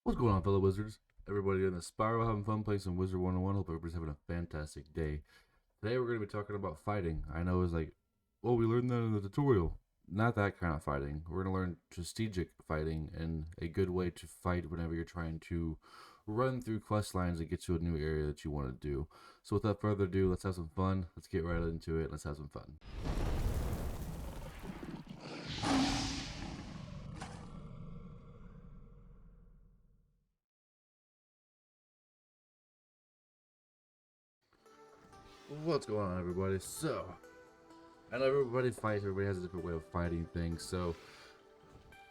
What's going on, fellow wizards? Everybody in the spiral having fun playing some Wizard 101. Hope everybody's having a fantastic day. Today we're going to be talking about fighting. I know it's like, well, we learned that in the tutorial. Not that kind of fighting. We're going to learn strategic fighting and a good way to fight whenever you're trying to run through quest lines and get to a new area that you want to do. So without further ado, let's have some fun. Let's get right into it. Let's have some fun. What's going on, everybody? So, I know everybody fights, everybody has a different way of fighting things. So,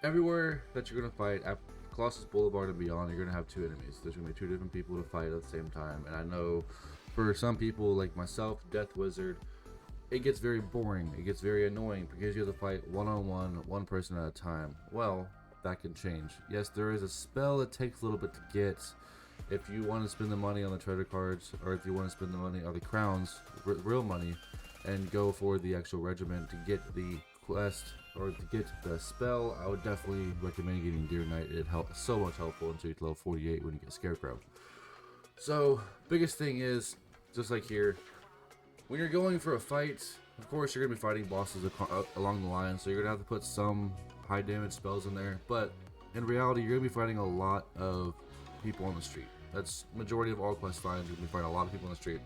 everywhere that you're going to fight, at Colossus Boulevard and beyond, you're going to have two enemies. There's going to be two different people to fight at the same time. And I know for some people, like myself, Death Wizard, it gets very boring. It gets very annoying because you have to fight one-on-one, one person at a time. Well, that can change. Yes, there is a spell that takes a little bit to get. If you want to spend the money on the treasure cards, or if you want to spend the money on the crowns, real money, and go for the actual regiment to get the quest or to get the spell, I would definitely recommend getting Deer Knight. It helps so much helpful until you get to level 48 when you get Scarecrow. So biggest thing is, just like here, when you're going for a fight, of course you're going to be fighting bosses along the line, so you're going to have to put some high damage spells in there, but in reality you're going to be fighting a lot of people on the street. That's majority of all quest lines. You're going to be fighting a lot of people on the street.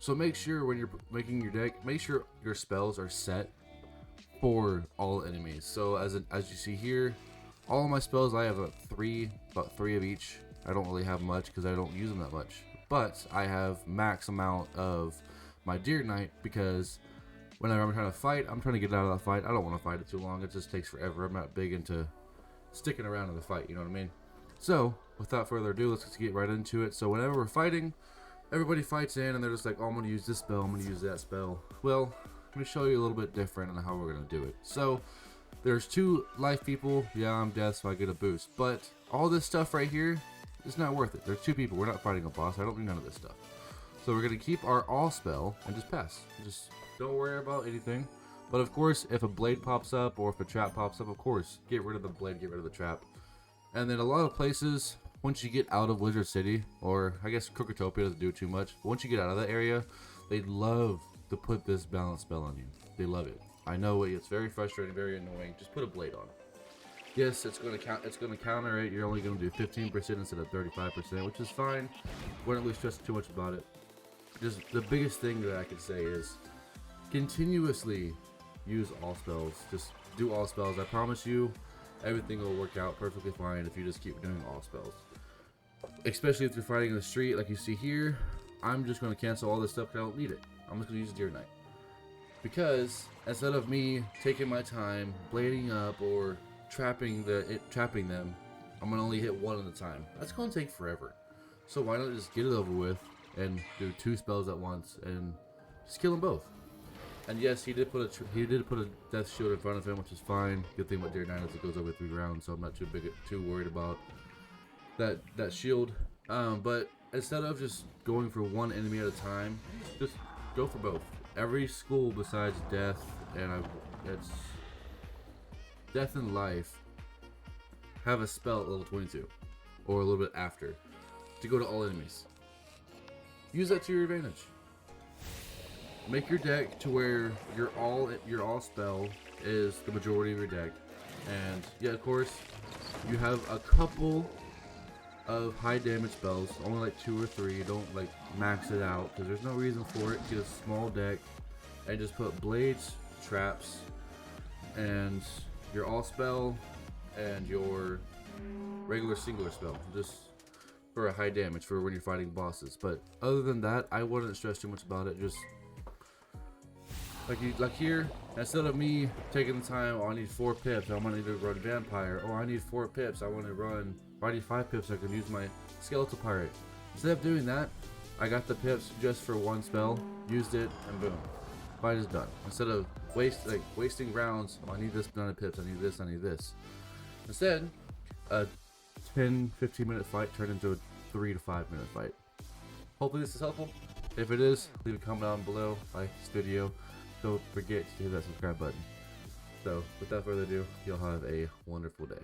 So make sure when you're making your deck, make sure your spells are set for all enemies. So as you see here, all of my spells, I have about three of each. I don't really have much because I don't use them that much. But I have max amount of my Deer Knight because whenever I'm trying to fight, I'm trying to get out of that fight. I don't want to fight it too long. It just takes forever. I'm not big into sticking around in the fight, you know what I mean? So, without further ado, let's just get right into it. So whenever we're fighting, everybody fights in and they're just like, oh, I'm going to use this spell, I'm going to use that spell. Well, let me show you a little bit different on how we're going to do it. So, there's two life people. Yeah, I'm death, so I get a boost. But all this stuff right here is not worth it. There's two people. We're not fighting a boss. I don't need none of this stuff. So we're going to keep our all spell and just pass. Just don't worry about anything. But of course, if a blade pops up or if a trap pops up, of course, get rid of the blade, get rid of the trap. And then a lot of places, once you get out of Wizard City, or I guess Crookotopia doesn't do too much, but once you get out of that area, they love to put this balance spell on you. They love it. I know it's very frustrating, very annoying. Just put a blade on. Yes, it's going to count. It's going to counter it. You're only going to do 15% instead of 35%, which is fine. Wouldn't really stress too much about it. Just the biggest thing that I could say is continuously use all spells. Just do all spells. I promise you, everything will work out perfectly fine if you just keep doing all spells. Especially if you're fighting in the street like you see here. I'm just going to cancel all this stuff because I don't need it. I'm just going to use Deer Knight. Because instead of me taking my time, blading up, or trapping them, I'm going to only hit one at a time. That's going to take forever. So why not just get it over with and do two spells at once and just kill them both. And yes, he did put a death shield in front of him, which is fine. Good thing about Deer Knight is it goes over 3 rounds, so I'm not too worried about that shield. But instead of just going for one enemy at a time, just go for both. Every school besides death it's death and life have a spell at level 22 or a little bit after to go to all enemies. Use that to your advantage. Make your deck to where your all spell is the majority of your deck, and yeah, of course, you have a couple of high damage spells, only like 2 or 3. Don't like max it out because there's no reason for it. Get a small deck and just put blades, traps, and your all spell and your regular singular spell, just for a high damage for when you're fighting bosses. But other than that, I wouldn't stress too much about it. Just like here, instead of me taking the time, oh, I need 4 pips, I'm gonna need to run Vampire, or I need 4 pips, I need 5 pips, I can use my Skeletal Pirate. Instead of doing that, I got the pips just for one spell, used it, and boom, fight is done. Instead of wasting rounds, oh, I need this amount of pips, I need this, I need this. Instead, a 10-15 minute fight turned into a 3 to 5 minute fight. Hopefully this is helpful. If it is, leave a comment down below, like this video. Don't forget to hit that subscribe button. So, without further ado, y'all have a wonderful day.